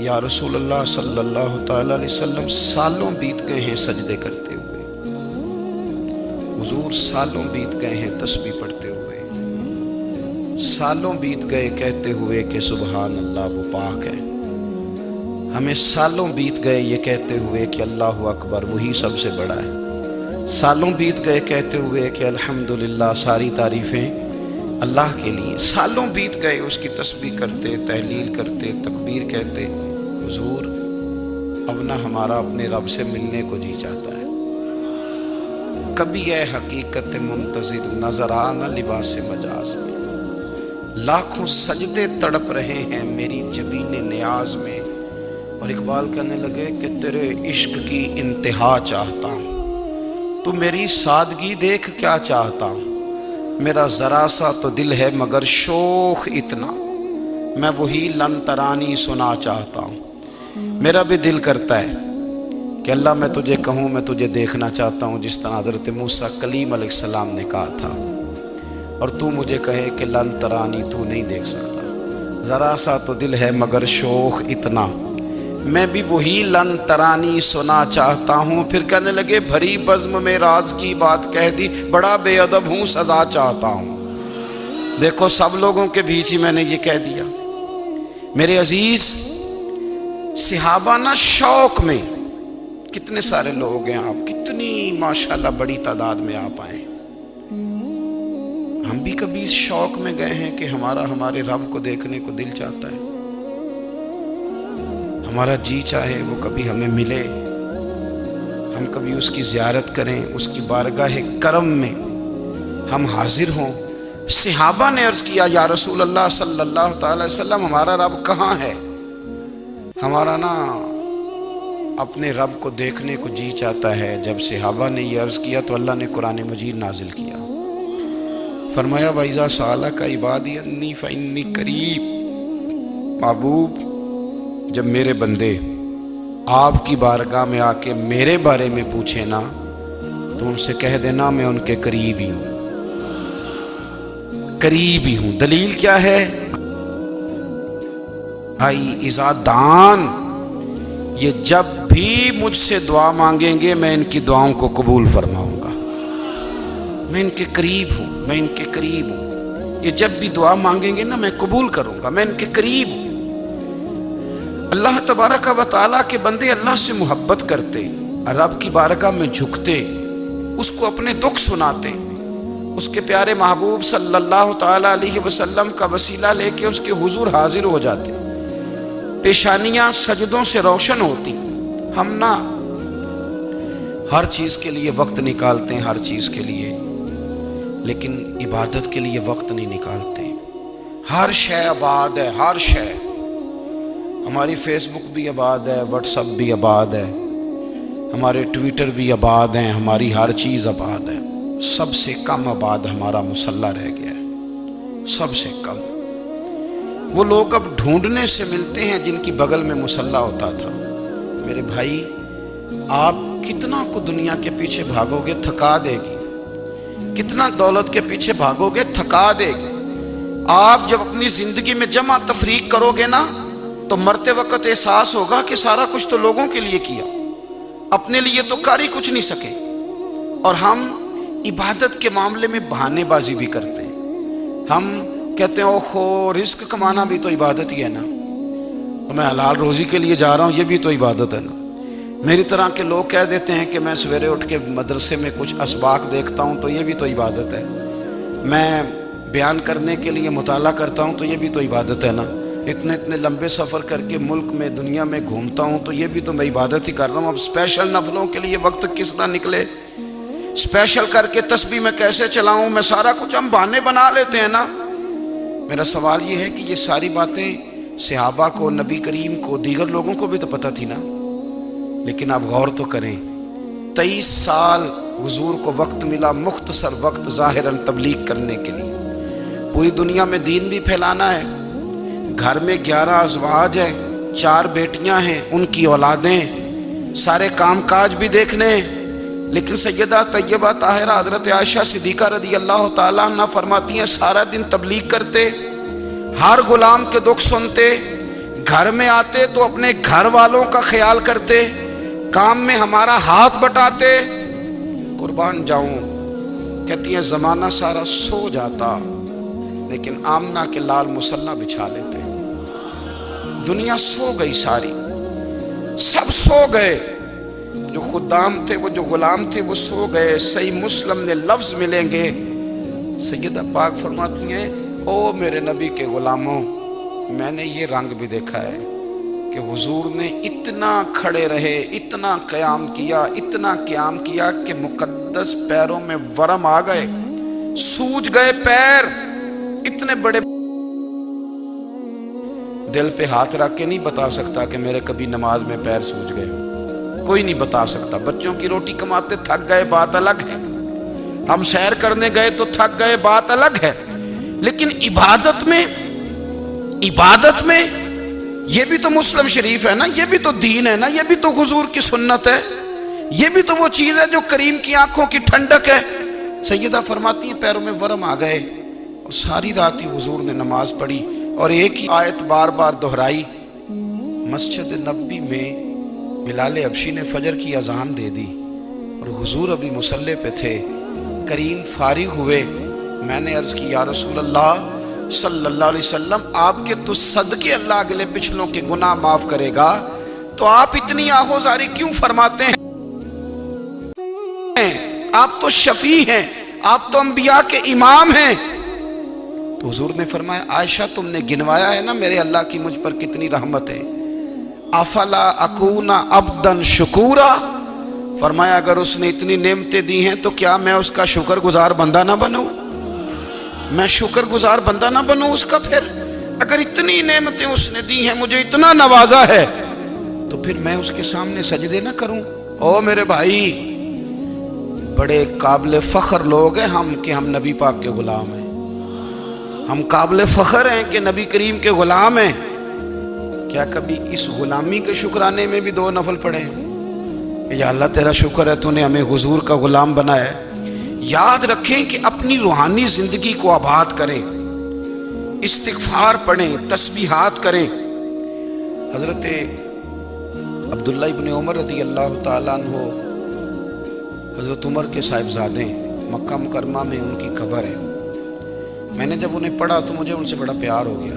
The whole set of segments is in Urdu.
یا رسول اللہ صلی اللہ تعالی علیہ وسلم سالوں بیت گئے ہیں سجدے کرتے ہوئے، حضور سالوں بیت گئے ہیں تسبیح پڑھتے ہوئے، سالوں بیت گئے کہتے ہوئے کہ سبحان اللہ وہ پاک ہے، ہمیں سالوں بیت گئے یہ کہتے ہوئے کہ اللہ اکبر وہی سب سے بڑا ہے، سالوں بیت گئے کہتے ہوئے کہ الحمدللہ ساری تعریفیں اللہ کے لیے، سالوں بیت گئے اس کی تسبیح کرتے، تحلیل کرتے، تکبیر کہتے۔ حضور اب نہ ہمارا اپنے رب سے ملنے کو جی چاہتا ہے، کبھی اے حقیقت منتظر نظر آنا لباس مجاز میں، لاکھوں سجدے تڑپ رہے ہیں میری جبین نیاز میں، اور اقبال کہنے لگے کہ تیرے عشق کی انتہا چاہتا ہوں، تو میری سادگی دیکھ کیا چاہتا ہوں، میرا ذرا سا تو دل ہے مگر شوق اتنا، میں وہی لن ترانی سنا چاہتا ہوں۔ میرا بھی دل کرتا ہے کہ اللہ میں تجھے کہوں میں تجھے دیکھنا چاہتا ہوں، جس طرح حضرت موسیٰ کلیم علیہ السلام نے کہا تھا، اور تو مجھے کہے کہ لن ترانی تو نہیں دیکھ سکتا، ذرا سا تو دل ہے مگر شوق اتنا، میں بھی وہی لن ترانی سنا چاہتا ہوں۔ پھر کہنے لگے بھری بزم میں راز کی بات کہہ دی، بڑا بے ادب ہوں سزا چاہتا ہوں۔ دیکھو سب لوگوں کے بیچ ہی میں نے یہ کہہ دیا۔ میرے عزیز صحابہ نا شوق میں، کتنے سارے لوگ ہیں آپ، کتنی ماشاءاللہ بڑی تعداد میں آپ آئے، ہم بھی کبھی اس شوق میں گئے ہیں کہ ہمارے رب کو دیکھنے کو دل چاہتا ہے، ہمارا جی چاہے وہ کبھی ہمیں ملے، ہم کبھی اس کی زیارت کریں، اس کی بارگاہ کرم میں ہم حاضر ہوں۔ صحابہ نے عرض کیا یا رسول اللہ صلی اللہ تعالی وسلم ہمارا رب کہاں ہے؟ ہمارا نا اپنے رب کو دیکھنے کو جی چاہتا ہے۔ جب صحابہ نے یہ عرض کیا تو اللہ نے قرآن مجید نازل کیا، فرمایا وَإِذَا سَأَلَكَ عِبَادِي أَنِّي فَإِنِّي قَرِيبٌ، محبوب جب میرے بندے آپ کی بارگاہ میں آ کے میرے بارے میں پوچھے نا تو ان سے کہہ دینا میں ان کے قریب ہی ہوں، قریب ہی ہوں۔ دلیل کیا ہے؟ اذا دان، یہ جب بھی مجھ سے دعا مانگیں گے میں ان کی دعاؤں کو قبول فرماؤں گا، میں ان کے قریب ہوں، میں ان کے قریب ہوں، یہ جب بھی دعا مانگیں گے نا میں قبول کروں گا، میں ان کے قریب ہوں۔ اللہ تبارک و تعالیٰ کے بندے اللہ سے محبت کرتے، رب کی بارگاہ میں جھکتے، اس کو اپنے دکھ سناتے، اس کے پیارے محبوب صلی اللہ تعالیٰ علیہ وسلم کا وسیلہ لے کے اس کے حضور حاضر ہو جاتے، پیشانیاں سجدوں سے روشن ہوتی۔ ہم نا ہر چیز کے لیے وقت نکالتے ہیں، ہر چیز کے لیے، لیکن عبادت کے لیے وقت نہیں نکالتے۔ ہر شے آباد ہے، ہر شے، ہماری فیس بک بھی آباد ہے، واٹس ایپ بھی آباد ہے، ہمارے ٹویٹر بھی آباد ہیں، ہماری ہر چیز آباد ہے، سب سے کم آباد ہمارا مصلی رہ گیا ہے، سب سے کم۔ وہ لوگ اب ڈھونڈنے سے ملتے ہیں جن کی بغل میں مصلی ہوتا تھا۔ میرے بھائی آپ کتنا کو دنیا کے پیچھے بھاگو گے تھکا دے گی، کتنا دولت کے پیچھے بھاگو گے تھکا دے گی۔ آپ جب اپنی زندگی میں جمع تفریق کرو گے نا تو مرتے وقت احساس ہوگا کہ سارا کچھ تو لوگوں کے لیے کیا، اپنے لیے تو کر ہی کچھ نہیں سکے۔ اور ہم عبادت کے معاملے میں بہانے بازی بھی کرتے ہیں، ہم کہتے ہیں اوہو رزق کمانا بھی تو عبادت ہی ہے نا، میں حلال روزی کے لیے جا رہا ہوں یہ بھی تو عبادت ہے نا۔ میری طرح کے لوگ کہہ دیتے ہیں کہ میں سویرے اٹھ کے مدرسے میں کچھ اسباق دیکھتا ہوں تو یہ بھی تو عبادت ہے، میں بیان کرنے کے لیے مطالعہ کرتا ہوں تو یہ بھی تو عبادت ہے نا، اتنے لمبے سفر کر کے ملک میں دنیا میں گھومتا ہوں تو یہ بھی تو میں عبادت ہی کر رہا ہوں۔ اب اسپیشل نفلوں کے لیے وقت کس طرح نکلے، اسپیشل کر کے تسبیح میں کیسے چلاؤں، میں سارا کچھ ہم بہانے بنا لیتے ہیں نا۔ میرا سوال یہ ہے کہ یہ ساری باتیں صحابہ کو، نبی کریم کو، دیگر لوگوں کو بھی تو پتہ تھی نا، لیکن آپ غور تو کریں 23 سال حضور کو وقت ملا، مختصر وقت ظاہراً تبلیغ کرنے کے لیے، پوری دنیا میں دین بھی پھیلانا ہے۔ گھر میں 11 ازواج ہیں، 4 بیٹیاں ہیں، ان کی اولادیں، سارے کام کاج بھی دیکھنے ہیں، لیکن سیدہ طیبہ طاہرہ حضرت عائشہ صدیقہ رضی اللہ تعالیٰ عنہ فرماتی ہیں سارا دن تبلیغ کرتے، ہر غلام کے دکھ سنتے، گھر میں آتے تو اپنے گھر والوں کا خیال کرتے، کام میں ہمارا ہاتھ بٹاتے۔ قربان جاؤں، کہتی ہیں زمانہ سارا سو جاتا لیکن آمنہ کے لال مصلی بچھا لیتے۔ دنیا سو گئی، ساری سب سو گئے، جو خدام تھے، وہ جو غلام تھے، وہ سو گئے۔ صحیح مسلم نے لفظ ملیں گے، سیدہ پاک فرماتی ہیں او میرے نبی کے غلاموں، میں نے یہ رنگ بھی دیکھا ہے کہ حضور نے اتنا کھڑے رہے، اتنا قیام کیا، اتنا قیام کیا کہ مقدس پیروں میں ورم آ گئے، سوج گئے پیر، اتنے بڑے۔ دل پہ ہاتھ رکھ کے نہیں بتا سکتا کہ میرے کبھی نماز میں پیر سوج گئے، کوئی نہیں بتا سکتا۔ بچوں کی روٹی کماتے تھک گئے، بات الگ ہے، ہم سیر کرنے گئے تو تھک گئے، بات الگ ہے، لیکن عبادت میں یہ بھی تو مسلم شریف ہے نا، یہ بھی تو دین ہے نا، یہ بھی تو حضور کی سنت ہے، یہ بھی تو وہ چیز ہے جو کریم کی آنکھوں کی ٹھنڈک ہے۔ سیدہ فرماتی ہیں پیروں میں ورم آ گئے، اور ساری رات ہی حضور نے نماز پڑھی اور ایک ہی آیت بار بار دہرائی۔ مسجد نبوی میں بلال حبشی نے فجر کی اذان دے دی اور حضور ابھی مصلی پہ تھے۔ کریم فارغ ہوئے، میں نے عرض کی یا رسول اللہ صلی اللہ علیہ وسلم، آپ کے تو صدقے اللہ اگلے پچھلوں کے گناہ معاف کرے گا، تو آپ اتنی آہوزاری کیوں فرماتے ہیں؟ آپ تو شفیع ہیں، آپ تو انبیاء کے امام ہیں۔ تو حضور نے فرمایا عائشہ تم نے گنوایا ہے نا میرے اللہ کی مجھ پر کتنی رحمت ہے، افلا اکون عبدا شکورا، فرمایا اگر اس نے اتنی نعمتیں دی ہیں تو کیا میں اس کا شکر گزار بندہ نہ بنوں؟ میں شکر گزار بندہ نہ بنوں اس کا؟ پھر اگر اتنی نعمتیں اس نے دی ہیں، مجھے اتنا نوازا ہے، تو پھر میں اس کے سامنے سجدے نہ کروں؟ او میرے بھائی، بڑے قابل فخر لوگ ہیں ہم کہ ہم نبی پاک کے غلام ہیں، ہم قابل فخر ہیں کہ نبی کریم کے غلام ہیں۔ کیا کبھی اس غلامی کے شکرانے میں بھی 2 نفل پڑھے ہیں؟ یا اللہ تیرا شکر ہے تو نے ہمیں حضور کا غلام بنایا ہے۔ یاد رکھیں کہ اپنی روحانی زندگی کو آباد کریں، استغفار پڑھیں، تسبیحات کریں۔ حضرت عبداللہ ابن عمر رضی اللہ تعالیٰ عنہ حضرت عمر کے صاحبزادے، مکہ مکرمہ میں ان کی قبر ہے۔ میں نے جب انہیں پڑھا تو مجھے ان سے بڑا پیار ہو گیا،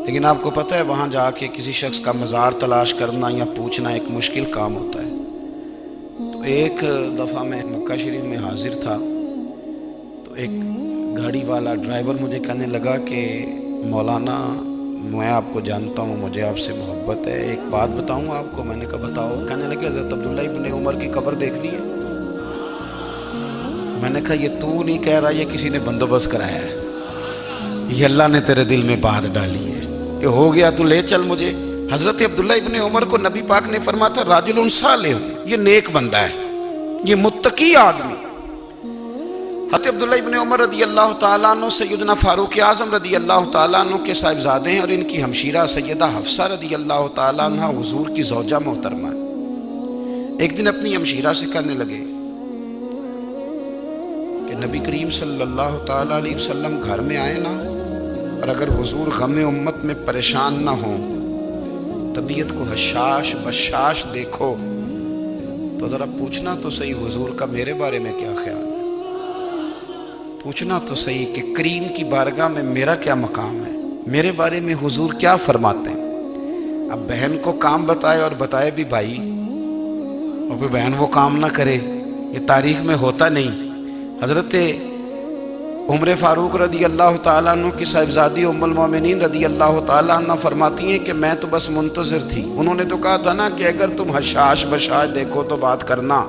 لیکن آپ کو پتہ ہے وہاں جا کے کسی شخص کا مزار تلاش کرنا یا پوچھنا ایک مشکل کام ہوتا ہے۔ تو ایک دفعہ میں مکہ شریف میں حاضر تھا، تو ایک گاڑی والا ڈرائیور مجھے کہنے لگا کہ مولانا میں آپ کو جانتا ہوں، مجھے آپ سے محبت ہے، ایک بات بتاؤں آپ کو؟ میں نے کہا بتاؤ۔ کہنے لگے حضرت عبداللہ ابن عمر کی قبر دیکھنی ہے۔ میں نے کہا یہ تو نہیں کہہ رہا، یہ کسی نے بندوبست کرایا ہے، یہ اللہ نے تیرے دل میں بات ڈالی ہے، یہ ہو گیا تو لے چل مجھے۔ حضرت عبداللہ ابن عمر کو نبی پاک نے فرمایا تھا راجل صالح، یہ نیک بندہ ہے، یہ متقی آدمی۔ حضرت عبداللہ ابن عمر رضی اللہ تعالیٰ عنہ سیدنا فاروق اعظم رضی اللہ تعالیٰ عنہ کے صاحبزادے ہیں، اور ان کی ہمشیرہ سیدہ حفصہ رضی اللہ تعالیٰ عنہ حضور کی زوجہ محترمہ ہے۔ ایک دن اپنی ہمشیرہ سے کہنے لگے کہ نبی کریم صلی اللہ تعالیٰ علیہ وسلم گھر میں آئے نا، اور اگر حضور غم امت میں پریشان نہ ہوں، طبیعت کو حشاش بشاش دیکھو، تو ذرا پوچھنا تو صحیح حضور کا میرے بارے میں کیا خیال ہے، پوچھنا تو صحیح کہ کریم کی بارگاہ میں میرا کیا مقام ہے، میرے بارے میں حضور کیا فرماتے ہیں۔ اب بہن کو کام بتائے، اور بتائے بھی بھائی، اور پھر بہن وہ کام نہ کرے، یہ تاریخ میں ہوتا نہیں۔ حضرت عمر فاروق رضی اللہ تعالیٰ عنہ کی صاحبزادی ام المومنین رضی اللہ تعالیٰ عنہ فرماتی ہیں کہ میں تو بس منتظر تھی، انہوں نے تو کہا تھا نا کہ اگر تم حشاش بشاش دیکھو تو بات کرنا،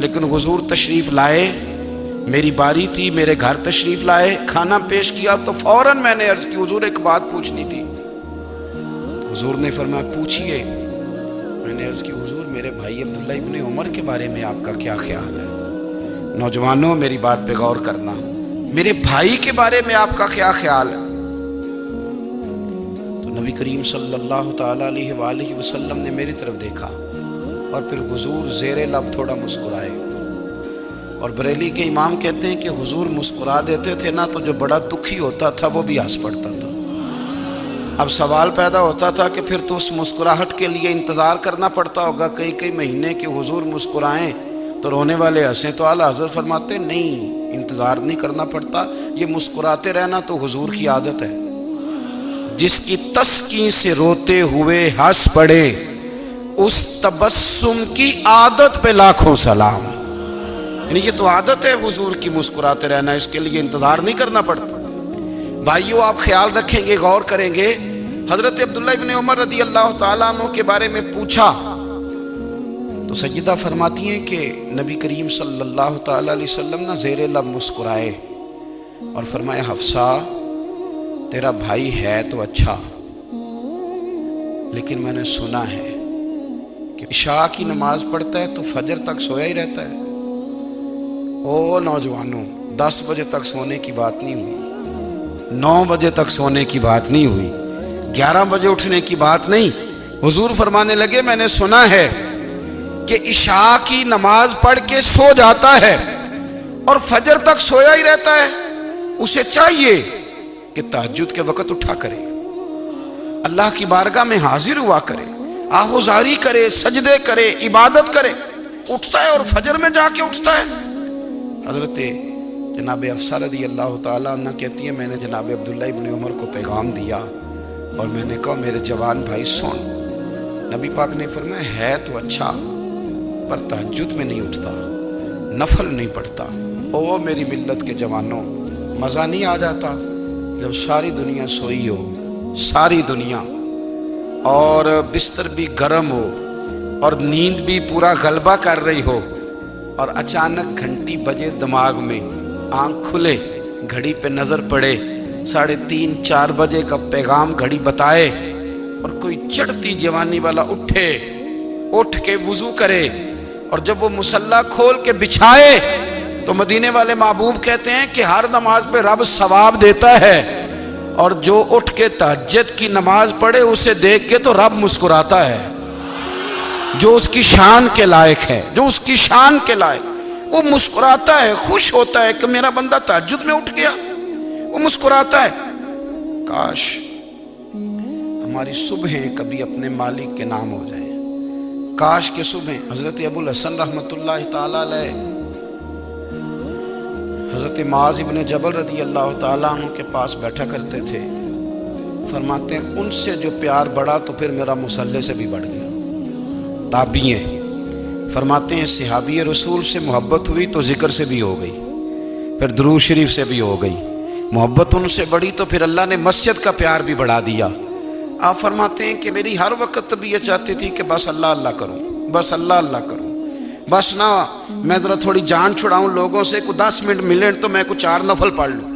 لیکن حضور تشریف لائے، میری باری تھی، میرے گھر تشریف لائے، کھانا پیش کیا تو فوراً میں نے عرض کی حضور ایک بات پوچھنی تھی۔ حضور نے فرمایا پوچھئے۔ میں نے عرض کی حضور میرے بھائی عبداللہ ابن عمر کے بارے میں آپ کا کیا خیال ہے؟ نوجوانوں میری بات پہ غور کرنا، میرے بھائی کے بارے میں آپ کا کیا خیال ہے؟ تو نبی کریم صلی اللہ تعالیٰ علیہ وآلہ وسلم نے میری طرف دیکھا، اور پھر حضور زیر لب تھوڑا مسکرائے، اور بریلی کے امام کہتے ہیں کہ حضور مسکرا دیتے تھے نا تو جو بڑا دکھی ہوتا تھا وہ بھی ہنس پڑتا تھا۔ اب سوال پیدا ہوتا تھا کہ پھر تو اس مسکراہٹ کے لیے انتظار کرنا پڑتا ہوگا کئی کئی مہینے کہ حضور مسکرائیں تو رونے والے ہنسیں، تو اعلیٰ حضرت فرماتے ہیں نہیں، انتظار نہیں کرنا پڑتا، یہ مسکراتے رہنا تو حضور کی عادت ہے۔ جس کی تسکین سے روتے ہوئے ہنس پڑے، اس تبسم کی عادت پہ لاکھوں سلام۔ یعنی یہ تو عادت ہے حضور کی مسکراتے رہنا، اس کے لیے انتظار نہیں کرنا پڑتا۔ بھائیو آپ خیال رکھیں گے، غور کریں گے، حضرت عبداللہ ابن عمر رضی اللہ تعالیٰ عنہ کے بارے میں پوچھا تو سیدہ فرماتی ہیں کہ نبی کریم صلی اللہ تعالیٰ علیہ وسلم نہ زیر لب مسکرائے اور فرمایا حفصہ تیرا بھائی ہے تو اچھا، لیکن میں نے سنا ہے کہ عشاء کی نماز پڑھتا ہے تو فجر تک سویا ہی رہتا ہے۔ او نوجوانوں، 10 بجے تک سونے کی بات نہیں ہوئی، 9 بجے تک سونے کی بات نہیں ہوئی، 11 بجے اٹھنے کی بات نہیں۔ حضور فرمانے لگے میں نے سنا ہے کہ عشاء کی نماز پڑھ کے سو جاتا ہے اور فجر تک سویا ہی رہتا ہے، اسے چاہیے کہ تہجد کے وقت اٹھا کرے، اللہ کی بارگاہ میں حاضر ہوا کرے، آہوزاری کرے، سجدے کرے، عبادت کرے۔ اٹھتا ہے اور فجر میں جا کے اٹھتا ہے۔ حضرت جناب حفصہ رضی اللہ تعالیٰ عنہ کہتی ہے میں نے جناب عبداللہ ابن عمر کو پیغام دیا اور میں نے کہا میرے جوان بھائی سن، نبی پاک نے فرمایا ہے تو اچھا پر تہجد میں نہیں اٹھتا، نفل نہیں پڑھتا۔ او میری ملت کے جوانوں، مزہ نہیں آ جاتا جب ساری دنیا سوئی ہو، ساری دنیا، اور بستر بھی گرم ہو اور نیند بھی پورا غلبہ کر رہی ہو، اور اچانک گھنٹی بجے دماغ میں، آنکھ کھلے، گھڑی پہ نظر پڑے، 3:30 4 بجے کا پیغام گھڑی بتائے، اور کوئی چڑھتی جوانی والا اٹھ کے وضو کرے، اور جب وہ مصلی کھول کے بچھائے تو مدینے والے محبوب کہتے ہیں کہ ہر نماز پہ رب ثواب دیتا ہے، اور جو اٹھ کے تہجد کی نماز پڑھے اسے دیکھ کے تو رب مسکراتا ہے، جو اس کی شان کے لائق ہے، جو اس کی شان کے لائق، وہ مسکراتا ہے، خوش ہوتا ہے کہ میرا بندہ تہجد میں اٹھ گیا، وہ مسکراتا ہے۔ کاش ہماری صبحیں کبھی اپنے مالک کے نام ہو جائیں، کاش کے صبحیں۔ حضرت ابو الحسن رحمۃ اللہ تعالیٰ علیہ حضرت معاذ ابن جبل رضی اللہ تعالیٰ عنہ کے پاس بیٹھا کرتے تھے، فرماتے ہیں ان سے جو پیار بڑھا تو پھر میرا مصلی سے بھی بڑھ گیا۔ تابعی ہیں، فرماتے ہیں صحابی رسول سے محبت ہوئی تو ذکر سے بھی ہو گئی، پھر درود شریف سے بھی ہو گئی، محبت ان سے بڑھی تو پھر اللہ نے مسجد کا پیار بھی بڑھا دیا۔ آپ فرماتے ہیں کہ میری ہر وقت طبیعت چاہتی تھی کہ بس اللہ اللہ کروں، بس اللہ اللہ کروں، بس نہ میں ذرا تھوڑی جان چھڑاؤں لوگوں سے، کوئی 10 منٹ ملے تو میں کوئی 4 نفل پڑھ لوں،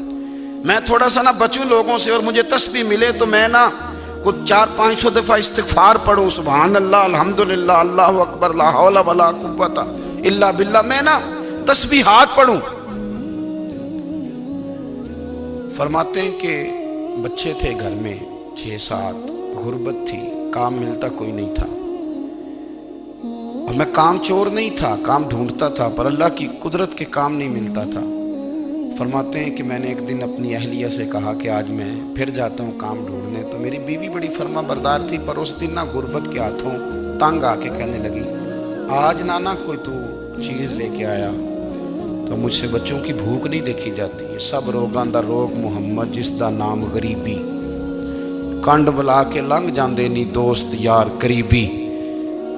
میں تھوڑا سا نہ بچوں لوگوں سے، اور مجھے تسبیح ملے تو میں نہ کچھ 400-500 دفعہ استغفار پڑھوں، سبحان اللہ، الحمدللہ، اللہ اکبر، لا حول ولا قوت الا باللہ، میں نہ تسبیحات پڑھوں۔ فرماتے ہیں کہ بچے تھے گھر میں 6-7، غربت تھی، کام ملتا کوئی نہیں تھا، اور میں کام چور نہیں تھا، کام ڈھونڈتا تھا، پر اللہ کی قدرت کے کام نہیں ملتا تھا۔ فرماتے ہیں کہ میں نے ایک دن اپنی اہلیہ سے کہا کہ آج میں پھر جاتا ہوں کام ڈھونڈنے، تو میری بیوی بڑی فرما بردار تھی، پر اس دن نہ غربت کے ہاتھوں تنگ آ کے کہنے لگی آج نانا کوئی تو چیز لے کے آیا تو مجھ سے بچوں کی بھوک نہیں دیکھی جاتی، سب روگاں دا روگ محمد جس دا نام غریبی، کنڈ بلا کے لنگ جاندے نی دوست یار قریبی،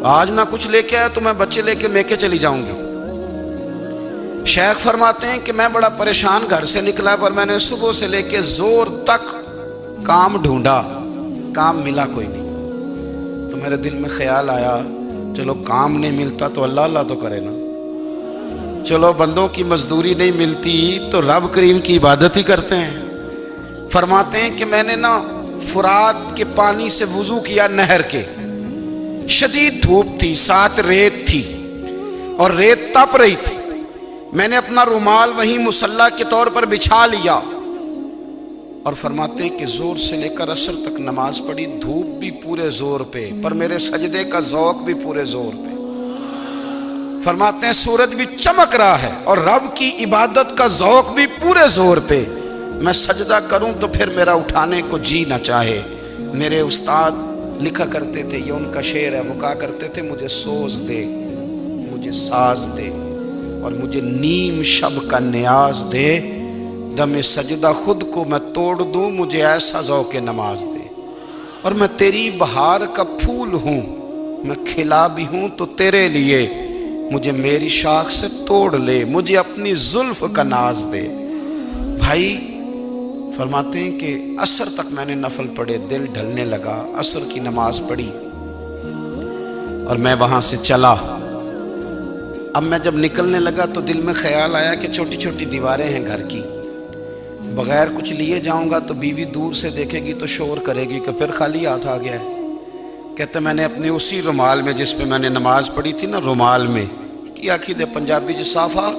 آج نہ کچھ لے کے آیا تو میں بچے لے کے میکے چلی جاؤں گی۔ شیخ فرماتے ہیں کہ میں بڑا پریشان گھر سے نکلا، پر میں نے صبح سے لے کے زور تک کام ڈھونڈا، کام ملا کوئی نہیں، تو میرے دل میں خیال آیا چلو کام نہیں ملتا تو اللہ اللہ تو کرے نا، چلو بندوں کی مزدوری نہیں ملتی تو رب کریم کی عبادت ہی کرتے ہیں۔ فرماتے ہیں کہ میں نے نا فرات کے پانی سے وضو کیا، نہر کے، شدید دھوپ تھی، ساتھ ریت تھی اور ریت تپ رہی تھی، میں نے اپنا رومال وہیں مصلی کے طور پر بچھا لیا، اور فرماتے ہیں کہ زور سے لے کر عصر تک نماز پڑھی، دھوپ بھی پورے زور پہ، پر میرے سجدے کا ذوق بھی پورے زور پہ۔ فرماتے ہیں سورج بھی چمک رہا ہے اور رب کی عبادت کا ذوق بھی پورے زور پہ، میں سجدہ کروں تو پھر میرا اٹھانے کو جی نہ چاہے، میرے استاد لکھا کرتے تھے، یہ ان کا شعر ہے، وہ کہا کرتے تھے مجھے سوز دے، مجھے ساز دے، اور مجھے نیم شب کا نیاز دے، دم سجدہ خود کو میں توڑ دوں، مجھے ایسا ذوق نماز دے۔ اور میں تیری بہار کا پھول ہوں، میں کھلا بھی ہوں تو تیرے لیے، مجھے میری شاخ سے توڑ لے، مجھے اپنی زلف کا ناز دے۔ بھائی فرماتے ہیں کہ عصر تک میں نے نفل پڑھے، دل ڈھلنے لگا، عصر کی نماز پڑھی اور میں وہاں سے چلا۔ اب میں جب نکلنے لگا تو دل میں خیال آیا کہ چھوٹی چھوٹی دیواریں ہیں گھر کی، بغیر کچھ لیے جاؤں گا تو بیوی دور سے دیکھے گی تو شور کرے گی کہ پھر خالی ہاتھ آ گیا ہے۔ کہتے میں نے اپنے اسی رومال میں جس پہ میں نے نماز پڑھی تھی نا، رومال میں کی آخی دے پنجابی جسافہ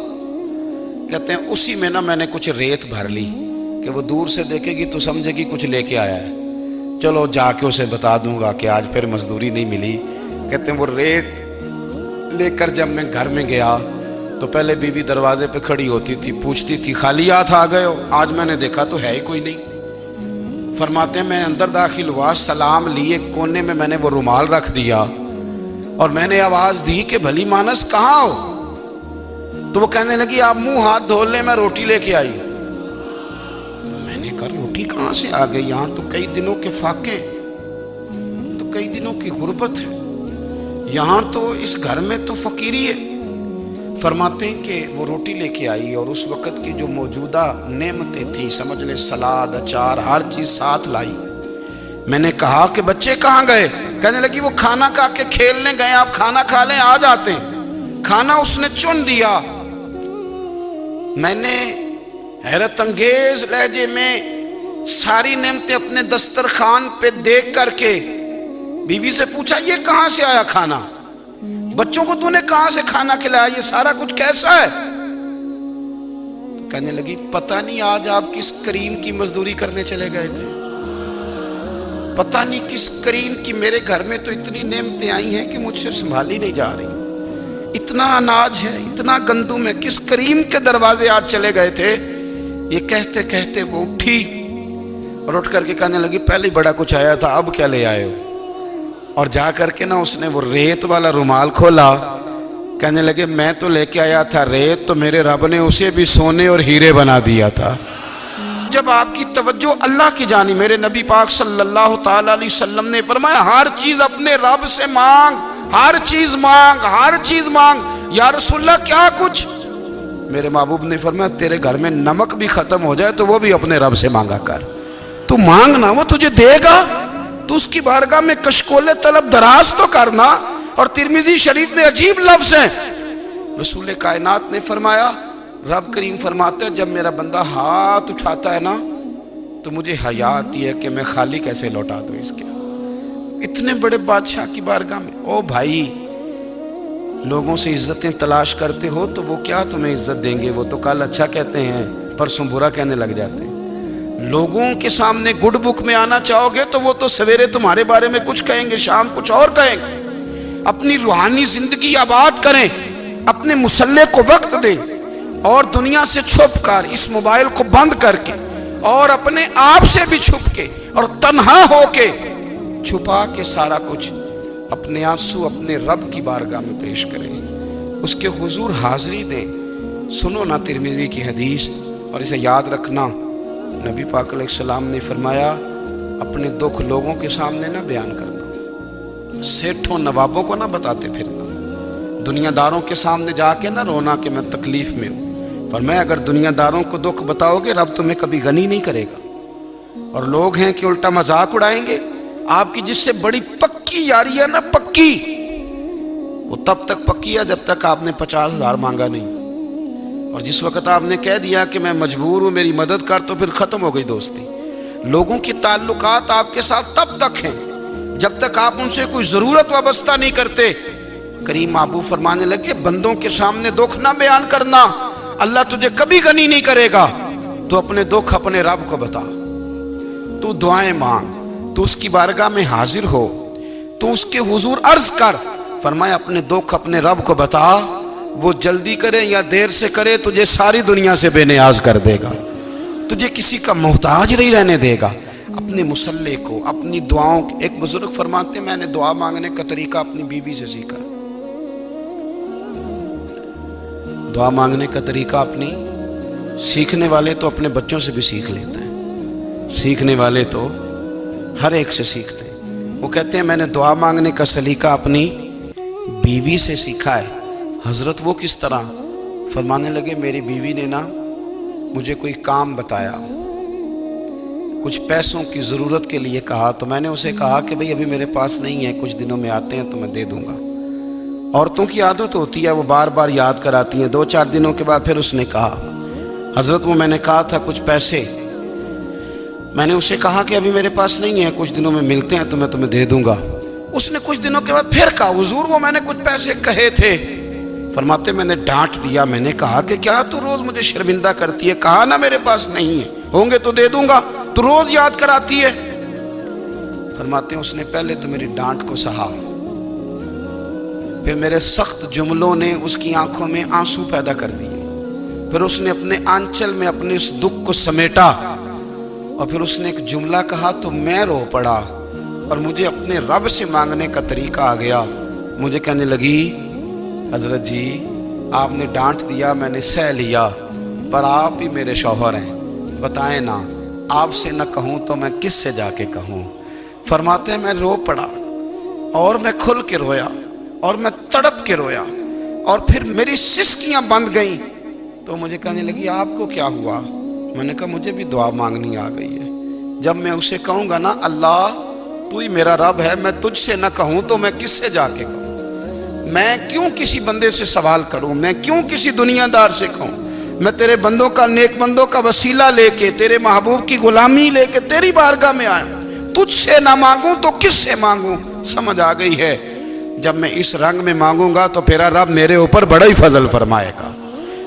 کہتے ہیں، اسی میں نا میں نے کچھ ریت بھر لی کہ وہ دور سے دیکھے گی تو سمجھے گی کچھ لے کے آیا ہے، چلو جا کے اسے بتا دوں گا کہ آج پھر مزدوری نہیں ملی۔ کہتے ہیں وہ ریت لے کر جب میں گھر میں گیا تو پہلے بیوی دروازے پہ کھڑی ہوتی تھی، پوچھتی تھی خالی ہاتھ آ گئے ہو؟ آج میں نے دیکھا تو ہے ہی کوئی نہیں۔ فرماتے ہیں میں اندر داخل ہوا، سلام لیے، کونے میں میں نے وہ رومال رکھ دیا اور میں نے آواز دی کہ بھلی مانس کہاں ہو؟ تو وہ کہنے لگی آپ منہ ہاتھ دھو لیں، میں روٹی لے کے آئی۔ میں نے کہا روٹی کہاں سے آ گئی؟ یہاں تو کئی دنوں کے فاقے، تو کئی دنوں کی غربت ہے، یہاں تو اس گھر میں تو فقیری ہے۔ فرماتے ہیں کہ وہ روٹی لے کے آئی اور اس وقت کی جو موجودہ نعمتیں تھیں، سمجھ لیں سلاد، اچار، ہر چیز ساتھ لائی۔ میں نے کہا کہ بچے کہاں گئے؟ کہنے لگی وہ کھانا کھا کے کھیلنے گئے، آپ کھانا کھا لیں آ جاتے۔ کھانا اس نے چن دیا۔ میں نے حیرت انگیز لہجے میں ساری نعمتیں اپنے دسترخوان پہ دیکھ کر کے بیوی سے پوچھا یہ کہاں سے آیا کھانا؟ بچوں کو تو نے کہاں سے کھانا کھلایا؟ یہ سارا کچھ کیسا ہے؟ کہنے لگی پتہ نہیں آج آپ کس کریم کی مزدوری کرنے چلے گئے تھے، پتہ نہیں کس کریم کی، میرے گھر میں تو اتنی نعمتیں آئی ہیں کہ مجھ سے سنبھالی نہیں جا رہی، اتنا اناج ہے، اتنا گندم ہے، کس کریم کے دروازے آج چلے گئے تھے؟ یہ کہتے کہتے وہ اٹھی اور اٹھ کر کے کہنے لگی پہلے بڑا کچھ آیا تھا، اب کیا لے آئے ہو؟ اور جا کر کے نا اس نے وہ ریت والا رومال کھولا، کہنے لگے میں تو لے کے آیا تھا ریت، تو میرے رب نے اسے بھی سونے اور ہیرے بنا دیا تھا۔ جب آپ کی توجہ اللہ کی جانب، میرے نبی پاک صلی اللہ تعالی علیہ وسلم نے فرمایا ہر چیز اپنے رب سے مانگ، ہر چیز مانگ، ہر چیز مانگ۔ یا رسول اللہ کیا کچھ؟ میرے محبوب نے فرمایا تیرے گھر میں نمک بھی ختم ہو جائے تو وہ بھی اپنے رب سے مانگا کر، تو مانگنا وہ تجھے دے گا، تو اس کی بارگاہ میں کشکول طلب دراز تو کرنا۔ اور ترمذی شریف میں عجیب لفظ ہیں، رسول کائنات نے فرمایا، رب کریم فرماتا ہے جب میرا بندہ ہاتھ اٹھاتا ہے نا تو مجھے حیا آتی ہے کہ میں خالی کیسے لوٹا دوں اس کے، اتنے بڑے بادشاہ کی بارگاہ میں۔ او بھائی لوگوں سے عزتیں تلاش کرتے ہو تو وہ کیا تمہیں عزت دیں گے؟ وہ تو کل اچھا کہتے ہیں پرسوں برا کہنے لگ جاتے ہیں۔ لوگوں کے سامنے گڈ بک میں آنا چاہو گے تو وہ تو سویرے تمہارے بارے میں کچھ کہیں گے، شام کچھ اور کہیں گے۔ اپنی روحانی زندگی آباد کریں، اپنے مصلح کو وقت دیں، اور دنیا سے چھپ کر اس موبائل کو بند کر کے اور اپنے آپ سے بھی چھپ کے اور تنہا ہو کے چھپا کے سارا کچھ اپنے آنسو اپنے رب کی بارگاہ میں پیش کریں، اس کے حضور حاضری دیں۔ سنو نا ترمذی کی حدیث، اور اسے یاد رکھنا، نبی پاک علیہ السلام نے فرمایا اپنے دکھ لوگوں کے سامنے نہ بیان کرنا، سیٹھوں نوابوں کو نہ بتاتے پھرنا، دنیا داروں کے سامنے جا کے نہ رونا کہ میں تکلیف میں ہوں۔ فرمایا اگر دنیا داروں کو دکھ بتاؤ گے رب تمہیں کبھی غنی نہیں کرے گا، اور لوگ ہیں کہ الٹا مذاق اڑائیں گے۔ آپ کی جس سے بڑی پکی یاری ہے نا، پکی، وہ تب تک پکی ہے جب تک آپ نے 50,000 مانگا نہیں، اور جس وقت آپ نے کہہ دیا کہ میں مجبور ہوں میری مدد کر تو پھر ختم ہو گئی دوستی۔ لوگوں کے تعلقات آپ کے ساتھ تب تک ہیں جب تک آپ ان سے کوئی ضرورت وابستہ نہیں کرتے۔ کریم محبوب فرمانے لگے بندوں کے سامنے دکھ نہ بیان کرنا، اللہ تجھے کبھی غنی نہیں کرے گا۔ تو اپنے دکھ اپنے رب کو بتا، تو دعائیں مانگ، تو اس کی بارگاہ میں حاضر ہو، تو اس کے حضور عرض کر۔ فرمایا اپنے دکھ اپنے رب کو بتا، وہ جلدی کرے یا دیر سے کرے تجھے ساری دنیا سے بے نیاز کر دے گا، تجھے کسی کا محتاج نہیں رہنے دے گا۔ اپنے مسلح کو، اپنی دعاؤں کو. ایک بزرگ فرماتے ہیں میں نے دعا مانگنے کا طریقہ اپنی بیوی سے سیکھا. دعا مانگنے کا طریقہ اپنی، سیکھنے والے تو اپنے بچوں سے بھی سیکھ لیتے ہیں، سیکھنے والے تو ہر ایک سے سیکھتے ہیں. وہ کہتے ہیں میں نے دعا مانگنے کا سلیقہ اپنی بیوی سے سیکھا ہے. حضرت وہ کس طرح؟ فرمانے لگے میری بیوی نے نا مجھے کوئی کام بتایا، کچھ پیسوں کی ضرورت کے لیے کہا، تو میں نے اسے کہا کہ بھئی ابھی میرے پاس نہیں ہے، کچھ دنوں میں آتے ہیں تو میں دے دوں گا. عورتوں کی عادت ہوتی ہے وہ بار بار یاد کراتی ہیں. 2-4 دنوں کے بعد پھر اس نے کہا حضرت وہ میں نے کہا تھا کچھ پیسے، میں نے اسے کہا کہ ابھی میرے پاس نہیں ہے، کچھ دنوں میں ملتے ہیں تو میں تمہیں دے دوں گا. اس نے کچھ دنوں کے بعد پھر کہا حضور وہ میں نے کچھ پیسے کہے تھے. فرماتے میں نے ڈانٹ دیا، میں نے کہا کہ کیا تو روز مجھے شرمندہ کرتی ہے، کہا نا میرے پاس نہیں ہے، ہوں گے تو دے دوں گا، تو روز یاد کراتی ہے. فرماتے ہیں اس نے پہلے تو میری ڈانٹ کو سہا، پھر میرے سخت جملوں نے اس کی آنکھوں میں آنسو پیدا کر دیے، پھر اس نے اپنے آنچل میں اپنے اس دکھ کو سمیٹا، اور پھر اس نے ایک جملہ کہا تو میں رو پڑا، اور مجھے اپنے رب سے مانگنے کا طریقہ آ گیا. مجھے کہنے لگی حضرت جی آپ نے ڈانٹ دیا، میں نے سہ لیا، پر آپ ہی میرے شوہر ہیں، بتائیں نا آپ سے نہ کہوں تو میں کس سے جا کے کہوں. فرماتے ہیں میں رو پڑا، اور میں کھل کے رویا، اور میں تڑپ کے رویا، اور پھر میری سسکیاں بند گئیں. تو مجھے کہنے لگی آپ کو کیا ہوا؟ میں نے کہا مجھے بھی دعا مانگنی آ گئی ہے. جب میں اسے کہوں گا نا اللہ تو ہی میرا رب ہے، میں تجھ سے نہ کہوں تو میں کس سے جا کے کہوں؟ میں کیوں کسی بندے سے سوال کروں؟ میں کیوں کسی دنیا دار سے کہوں؟ میں تیرے بندوں کا، نیک بندوں کا وسیلہ لے کے، تیرے محبوب کی غلامی لے کے تیری بارگاہ میں آیا، تجھ سے نہ مانگوں تو کس سے مانگوں؟ سمجھ آ گئی ہے. جب میں اس رنگ میں مانگوں گا تو پھر رب میرے اوپر بڑا ہی فضل فرمائے گا،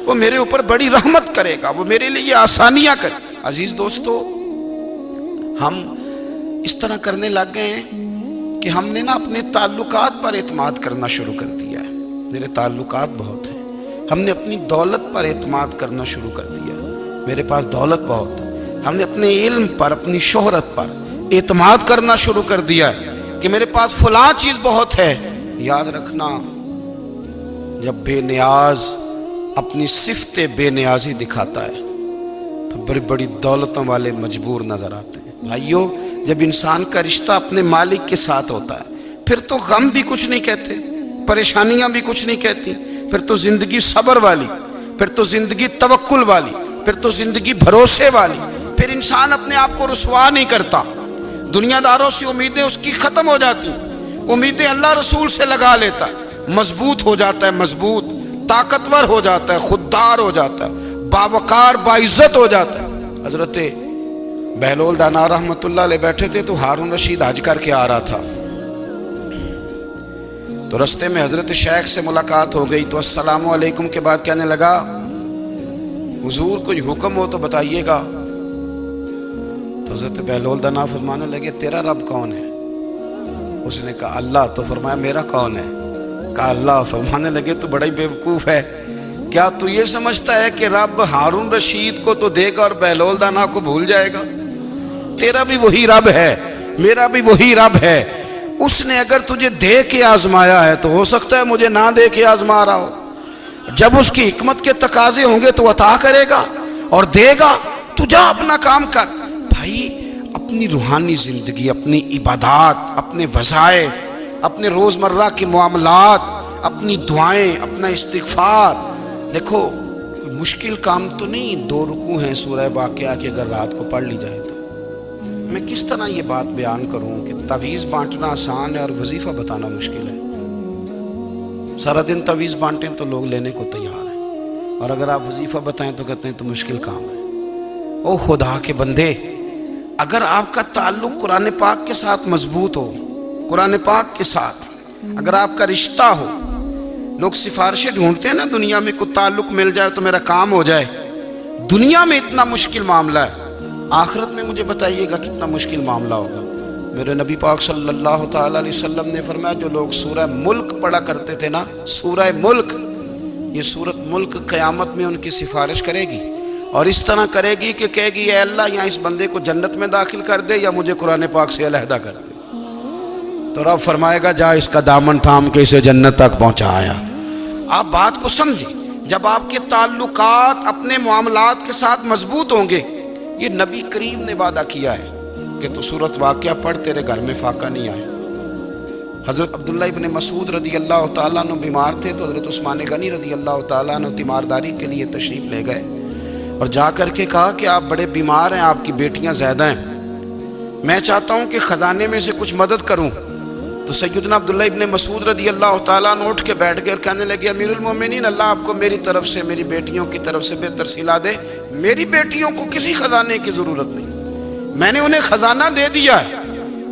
وہ میرے اوپر بڑی رحمت کرے گا، وہ میرے لیے آسانیاں کرے. عزیز دوستو ہم اس طرح کرنے لگ گئے ہیں کہ ہم نے نا اپنے تعلقات پر اعتماد کرنا شروع کر دیا ہے. میرے تعلقات بہت ہیں. ہم نے اپنی دولت پر اعتماد کرنا شروع کر دیا ہے، میرے پاس دولت بہت ہے. ہم نے اپنے علم پر، اپنی شہرت پر اعتماد کرنا شروع کر دیا ہے کہ میرے پاس فلاں چیز بہت ہے. یاد رکھنا جب بے نیاز اپنی صفت بے نیازی دکھاتا ہے تو بڑی بڑی دولتوں والے مجبور نظر آتے ہیں. بھائیو جب انسان کا رشتہ اپنے مالک کے ساتھ ہوتا ہے پھر تو غم بھی کچھ نہیں کہتے، پریشانیاں بھی کچھ نہیں کہتی، پھر تو زندگی صبر والی، پھر تو زندگی توکل والی، پھر تو زندگی بھروسے والی. پھر انسان اپنے آپ کو رسوا نہیں کرتا. دنیا داروں سے امیدیں اس کی ختم ہو جاتی، امیدیں اللہ رسول سے لگا لیتا ہے، مضبوط ہو جاتا ہے، مضبوط، طاقتور ہو جاتا ہے، خوددار ہو جاتا ہے، باوقار باعزت ہو جاتا ہے. حضرت بہلول دانا رحمت اللہ علیہ بیٹھے تھے تو ہارون رشید حج کر کے آ رہا تھا، تو رستے میں حضرت شیخ سے ملاقات ہو گئی. تو السلام علیکم کے بعد کہنے لگا حضور کوئی حکم ہو تو بتائیے گا. تو حضرت بہلول دانا فرمانے لگے تیرا رب کون ہے؟ اس نے کہا اللہ. تو فرمایا میرا کون ہے؟ کہا اللہ. فرمانے لگے تو بڑا ہی بیوقوف ہے، کیا تو یہ سمجھتا ہے کہ رب ہارون رشید کو تو دے گا اور بہلول دانا کو بھول جائے گا؟ تیرا بھی وہی رب ہے، میرا بھی وہی رب ہے. اس نے اگر تجھے دے کے آزمایا ہے تو ہو سکتا ہے مجھے نہ دے کے آزما رہا ہو. جب اس کی حکمت کے تقاضے ہوں گے تو عطا کرے گا اور دے گا. تو جا اپنا کام کر. بھائی اپنی روحانی زندگی، اپنی عبادات، اپنے وظائف، اپنے روزمرہ کے معاملات، اپنی دعائیں، اپنا استغفار. دیکھو کوئی مشکل کام تو نہیں، 2 رکوع ہیں سورہ واقعہ کی، اگر رات کو پڑھ لی جائے تو. میں کس طرح یہ بات بیان کروں کہ تعویذ بانٹنا آسان ہے اور وظیفہ بتانا مشکل ہے. سارا دن تعویذ بانٹیں تو لوگ لینے کو تیار ہیں، اور اگر آپ وظیفہ بتائیں تو کہتے ہیں تو مشکل کام ہے. او خدا کے بندے، اگر آپ کا تعلق قرآن پاک کے ساتھ مضبوط ہو، قرآن پاک کے ساتھ اگر آپ کا رشتہ ہو، لوگ سفارشیں ڈھونڈتے ہیں نا دنیا میں، کوئی تعلق مل جائے تو میرا کام ہو جائے. دنیا میں اتنا مشکل معاملہ ہے، آخرت میں مجھے بتائیے گا کتنا مشکل معاملہ ہوگا. میرے نبی پاک صلی اللہ تعالیٰ علیہ وسلم نے فرمایا جو لوگ سورہ ملک پڑھا کرتے تھے نا، سورہ ملک، یہ سورت ملک قیامت میں ان کی سفارش کرے گی. اور اس طرح کرے گی کہ کہے گی اے اللہ یہاں اس بندے کو جنت میں داخل کر دے یا مجھے قرآن پاک سے علیحدہ کر دے. تو رب فرمائے گا جا اس کا دامن تھام کے اسے جنت تک پہنچایا. آپ بات کو سمجھیں. جب آپ کے تعلقات اپنے معاملات کے ساتھ مضبوط ہوں گے، یہ نبی کریم نے وعدہ کیا ہے کہ تو سورت واقعہ پڑھ تیرے گھر میں فاقہ نہیں آئے. حضرت عبداللہ ابن مسعود رضی اللہ تعالیٰ عنہ بیمار تھے تو حضرت عثمان غنی رضی اللہ تعالیٰ عنہ تیمارداری کے لیے تشریف لے گئے اور جا کر کے کہا کہ آپ بڑے بیمار ہیں، آپ کی بیٹیاں زیادہ ہیں، میں چاہتا ہوں کہ خزانے میں سے کچھ مدد کروں. تو سیدنا عبداللہ ابن مسعود رضی اللہ تعالیٰ عنہ اٹھ کے بیٹھ گئے اور کہنے لگے امیر المومنین، اللہ آپ کو میری طرف سے میری بیٹیوں کی طرف سے بہتر صلہ دے. میری بیٹیوں کو کسی خزانے کی ضرورت نہیں، میں نے انہیں خزانہ دے دیا ہے.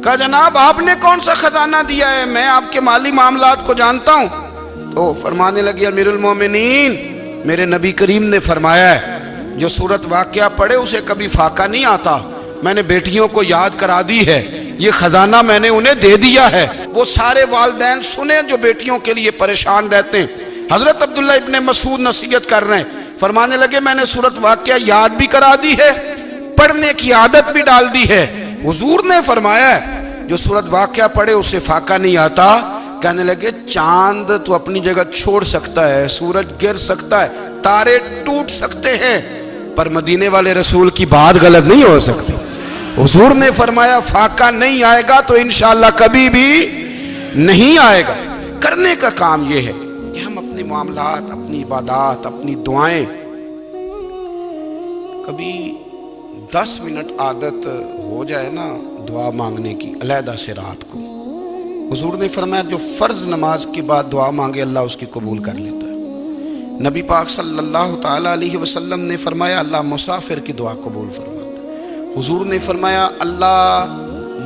کہا جناب آپ نے کون سا خزانہ دیا ہے، میں آپ کے مالی معاملات کو جانتا ہوں. تو فرمانے لگے امیر المومنین، میرے نبی کریم نے فرمایا ہے جو سورت واقعہ پڑھے اسے کبھی فاقہ نہیں آتا. میں نے بیٹیوں کو یاد کرا دی ہے، یہ خزانہ میں نے انہیں دے دیا ہے. وہ سارے والدین سنیں جو بیٹیوں کے لیے پریشان رہتے ہیں. حضرت عبداللہ ابن مسعود نصیحت کر رہے ہیں، فرمانے لگے میں نے سورت واقعہ یاد بھی کرا دی ہے، پڑھنے کی عادت بھی ڈال دی ہے. حضور نے فرمایا ہے جو سورت واقعہ پڑھے اسے فاقہ نہیں آتا. کہنے لگے چاند تو اپنی جگہ چھوڑ سکتا ہے، سورج گر سکتا ہے، تارے ٹوٹ سکتے ہیں، پر مدینے والے رسول کی بات غلط نہیں ہو سکتی. حضور نے فرمایا فاقہ نہیں آئے گا تو انشاءاللہ کبھی بھی نہیں آئے گا. کرنے کا کام یہ ہے کہ ہم اپنے معاملات، اپنی عبادات، اپنی دعائیں کبھی 10 منٹ عادت ہو جائے نا دعا مانگنے کی علیحدہ سے رات کو. حضور نے فرمایا جو فرض نماز کے بعد دعا مانگے اللہ اس کی قبول کر لیتا ہے. نبی پاک صلی اللہ تعالیٰ علیہ وسلم نے فرمایا اللہ مسافر کی دعا قبول فرماتا ہے. حضور نے فرمایا اللہ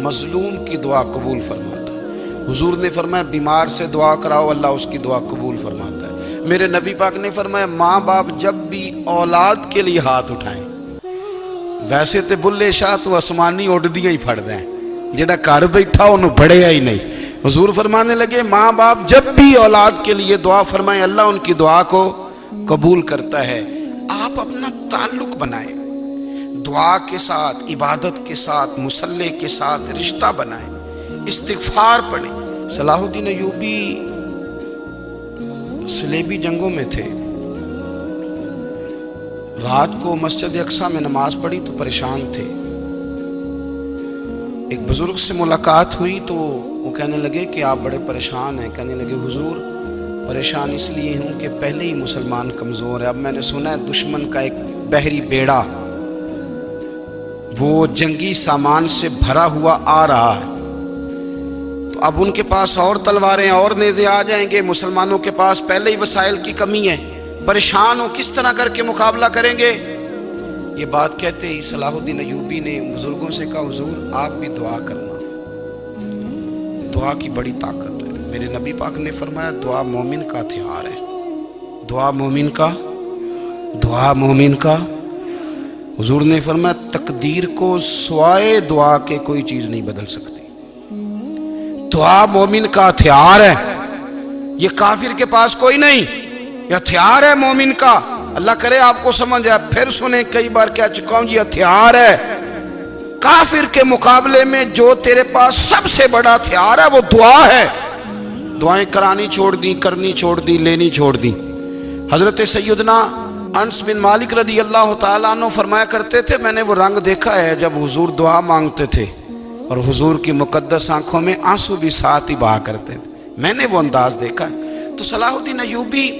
مظلوم کی دعا قبول فرماتا ہے. حضور نے فرمایا بیمار سے دعا کراؤ اللہ اس کی دعا قبول فرماتا ہے. میرے نبی پاک نے فرمایا ماں باپ جب بھی اولاد کے لیے ہاتھ اٹھائیں، ویسے تے بلے شاہ تو آسمانی اڈدیاں ہی پھڑ دیں، جڑا گھر بیٹھا انہوں بڑھیا ہی نہیں. حضور فرمانے لگے ماں باپ جب بھی اولاد کے لیے دعا فرمائیں اللہ ان کی دعا کو قبول کرتا ہے. آپ اپنا تعلق بنائیں دعا کے ساتھ، عبادت کے ساتھ، مصلی کے ساتھ رشتہ بنائیں، استغفار پڑھیں. صلاح الدین ایوبی صلیبی جنگوں میں تھے، رات کو مسجد اقصیٰ میں نماز پڑھی تو پریشان تھے. ایک بزرگ سے ملاقات ہوئی تو وہ کہنے لگے کہ آپ بڑے پریشان ہیں. کہنے لگے حضور پریشان اس لیے ہوں کہ پہلے ہی مسلمان کمزور ہے، اب میں نے سنا ہے دشمن کا ایک بحری بیڑا وہ جنگی سامان سے بھرا ہوا آ رہا ہے، تو اب ان کے پاس اور تلواریں اور نیزے آ جائیں گے، مسلمانوں کے پاس پہلے ہی وسائل کی کمی ہے، پریشان ہو کس طرح کر کے مقابلہ کریں گے. یہ بات کہتے ہی صلاح الدین ایوبی نے بزرگوں سے کہا حضور آپ بھی دعا کرنا، دعا کی بڑی طاقت ہے. میرے نبی پاک نے فرمایا دعا مومن کا ہتھیار ہے، دعا مومن کا. حضور نے فرمایا تقدیر کو سوائے دعا کے کوئی چیز نہیں بدل سکتی. دعا مومن کا ہتھیار ہے، یہ کافر کے پاس کوئی نہیں، یہ ہتھیار ہے مومن کا. اللہ کرے آپ کو سمجھ آئے. پھر سنیں کئی بار کہہ چکا ہوں یہ ہتھیار ہے. کافر کے مقابلے میں جو تیرے پاس سب سے بڑا ہتھیار ہے وہ دعا ہے. دعائیں کرانی چھوڑ دی، کرنی چھوڑ دی، لینی چھوڑ دی. حضرت سیدنا انس بن مالک رضی اللہ تعالیٰ عنہ فرمایا کرتے تھے میں نے وہ رنگ دیکھا ہے جب حضور دعا مانگتے تھے اور حضور کی مقدس آنکھوں میں آنسو بھی ساتھ ہی بہا کرتے تھے، میں نے وہ انداز دیکھا ہے. تو صلاح الدین ایوبی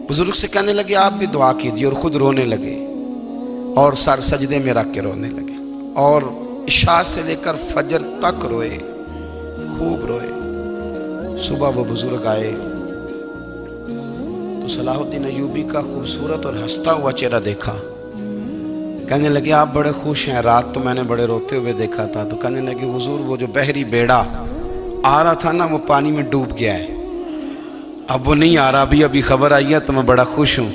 بزرگ سے کہنے لگے آپ بھی دعا کیجیے، اور خود رونے لگے اور سر سجدے میں رکھ کے رونے لگے اور عشاء سے لے کر فجر تک روئے، خوب روئے. صبح وہ بزرگ آئے تو صلاح الدین ایوبی کا خوبصورت اور ہنستا ہوا چہرہ دیکھا. کہنے لگے آپ بڑے خوش ہیں، رات تو میں نے بڑے روتے ہوئے دیکھا تھا. تو کہنے لگے حضور وہ جو بحری بیڑا آ رہا تھا نا وہ پانی میں ڈوب گیا ہے، اب وہ نہیں آ رہا، ابھی خبر آئی ہے تو میں بڑا خوش ہوں.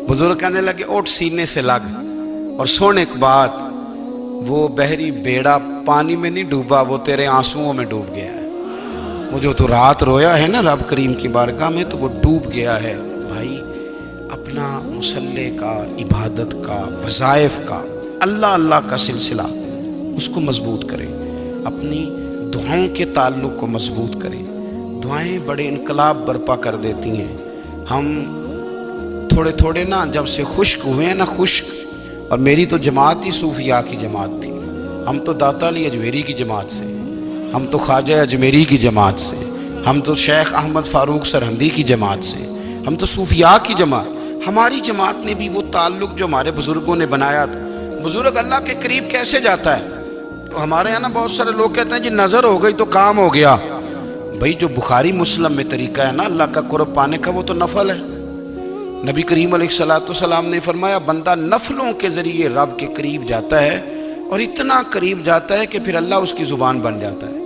بزرگ کہنے لگے اٹھ سینے سے لگ، اور سن ایک بات، وہ بحری بیڑا پانی میں نہیں ڈوبا، وہ تیرے آنسوؤں میں ڈوب گیا ہے. وہ جو تو رات رویا ہے نا رب کریم کی بارگاہ میں تو وہ ڈوب گیا ہے. بھائی اپنا مصلی کا، عبادت کا، وظائف کا، اللہ اللہ کا سلسلہ اس کو مضبوط کریں، اپنی دعاؤں کے تعلق کو مضبوط کریں۔ دعائیں بڑے انقلاب برپا کر دیتی ہیں۔ ہم تھوڑے تھوڑے نا جب سے خشک ہوئے ہیں نا، خشک، اور میری تو جماعت ہی صوفیاء کی جماعت تھی، ہم تو داتا علی اجمیری کی جماعت سے، ہم تو خواجہ اجمیری کی جماعت سے، ہم تو شیخ احمد فاروق سرہندی کی جماعت سے، ہم تو صوفیاء کی جماعت۔ ہماری جماعت نے بھی وہ تعلق جو ہمارے بزرگوں نے بنایا تھا۔ بزرگ اللہ کے قریب کیسے جاتا ہے؟ تو ہمارے یہاں نا بہت سارے لوگ کہتے ہیں جی نظر ہو گئی تو کام ہو گیا۔ بھائی جو بخاری مسلم میں طریقہ ہے نا اللہ کا قرب پانے کا، وہ تو نفل ہے۔ نبی کریم علیہ السلام نے فرمایا بندہ نفلوں کے ذریعے رب کے قریب جاتا ہے، اور اتنا قریب جاتا ہے کہ پھر اللہ اس کی زبان بن جاتا ہے،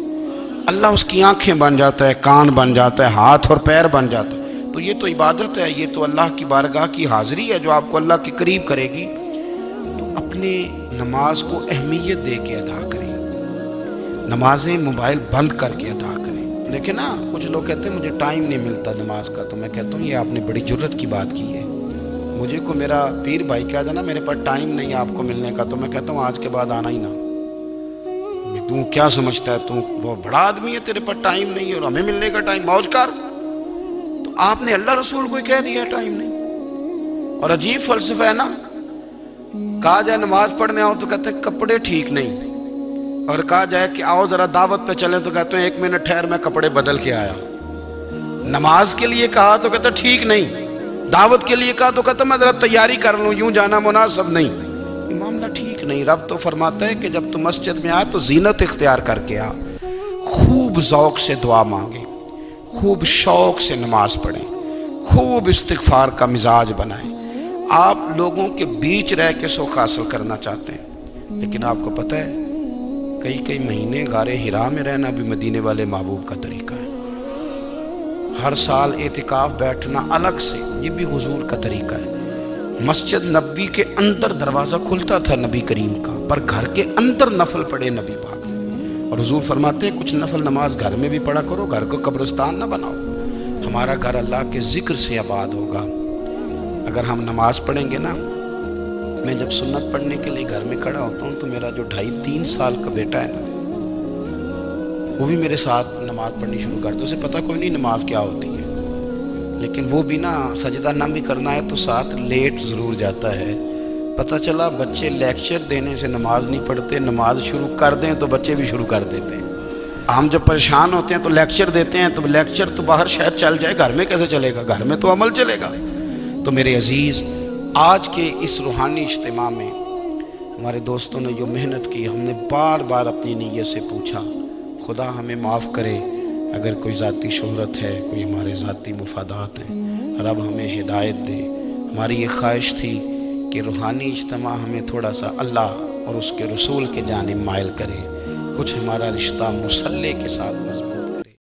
اللہ اس کی آنکھیں بن جاتا ہے، کان بن جاتا ہے، ہاتھ اور پیر بن جاتا ہے۔ تو یہ تو عبادت ہے، یہ تو اللہ کی بارگاہ کی حاضری ہے جو آپ کو اللہ کے قریب کرے گی۔ تو اپنے نماز کو اہمیت دے کے ادا کریں، نمازیں موبائل بند کر کے ادا کریں۔ لیکن نا کچھ لوگ کہتے ہیں مجھے ٹائم نہیں ملتا نماز کا، تو میں کہتا ہوں یہ آپ نے بڑی جرت کی بات کی ہے۔ مجھے کو میرا پیر بھائی کہا جانا میرے پاس ٹائم نہیں آپ کو ملنے کا، تو میں کہتا ہوں آج کے بعد آنا ہی نہ۔ تو کیا سمجھتا ہے تو وہ بڑا آدمی ہے، تیرے پاس ٹائم نہیں ہے اور ہمیں ملنے کا ٹائم، موج کر۔ تو آپ نے اللہ رسول کو کہہ دیا ٹائم نہیں۔ اور عجیب فلسفہ ہے نا، کہا جائے نماز پڑھنے آؤ تو کہتے ہیں کپڑے ٹھیک نہیں، اور کہا جائے کہ آؤ ذرا دعوت پہ چلیں تو کہتے ہیں 1 منٹ ٹھہر میں کپڑے بدل کے آیا۔ نماز کے لیے کہا تو کہتے ہیں ٹھیک نہیں، دعوت کے لیے کہا تو کہتا میں ذرا تیاری کر لوں، یوں جانا مناسب نہیں۔ یہ معاملہ ٹھیک نہیں۔ رب تو فرماتا ہے کہ جب تو مسجد میں آ تو زینت اختیار کر کے آ، خوب ذوق سے دعا مانگیں، خوب شوق سے نماز پڑھیں، خوب استغفار کا مزاج بنائیں۔ آپ لوگوں کے بیچ رہ کے سکھ حاصل کرنا چاہتے ہیں، لیکن آپ کو پتہ ہے کئی مہینے غار حرا میں رہنا بھی مدینے والے محبوب کا طریقہ ہے۔ ہر سال اعتکاف بیٹھنا الگ سے، یہ بھی حضور کا طریقہ ہے۔ مسجد نبوی کے اندر دروازہ کھلتا تھا نبی کریم کا، پر گھر کے اندر نفل پڑھے نبی پاک، اور حضور فرماتے ہیں کچھ نفل نماز گھر میں بھی پڑھا کرو، گھر کو قبرستان نہ بناؤ۔ ہمارا گھر اللہ کے ذکر سے آباد ہوگا اگر ہم نماز پڑھیں گے نا۔ میں جب سنت پڑھنے کے لیے گھر میں کھڑا ہوتا ہوں تو میرا جو 2.5-3 سال کا بیٹا ہے نا، وہ بھی میرے ساتھ نماز پڑھنی شروع کرتا ہے۔ اسے پتہ کوئی نہیں نماز کیا ہوتی ہے، لیکن وہ بھی نا سجدہ نہ بھی کرنا ہے تو ساتھ لیٹ ضرور جاتا ہے۔ پتہ چلا بچے لیکچر دینے سے نماز نہیں پڑھتے، نماز شروع کر دیں تو بچے بھی شروع کر دیتے ہیں۔ ہم جب پریشان ہوتے ہیں تو لیکچر دیتے ہیں، تو لیکچر تو باہر شاید چل جائے، گھر میں کیسے چلے گا؟ گھر میں تو عمل چلے گا۔ تو میرے عزیز، آج کے اس روحانی اجتماع میں ہمارے دوستوں نے جو محنت کی، ہم نے بار بار اپنی نیت سے پوچھا خدا ہمیں معاف کرے اگر کوئی ذاتی شہرت ہے، کوئی ہمارے ذاتی مفادات ہیں، رب ہمیں ہدایت دے۔ ہماری یہ خواہش تھی کہ روحانی اجتماع ہمیں تھوڑا سا اللہ اور اس کے رسول کے جانب مائل کرے، کچھ ہمارا رشتہ مصلی کے ساتھ مضبوط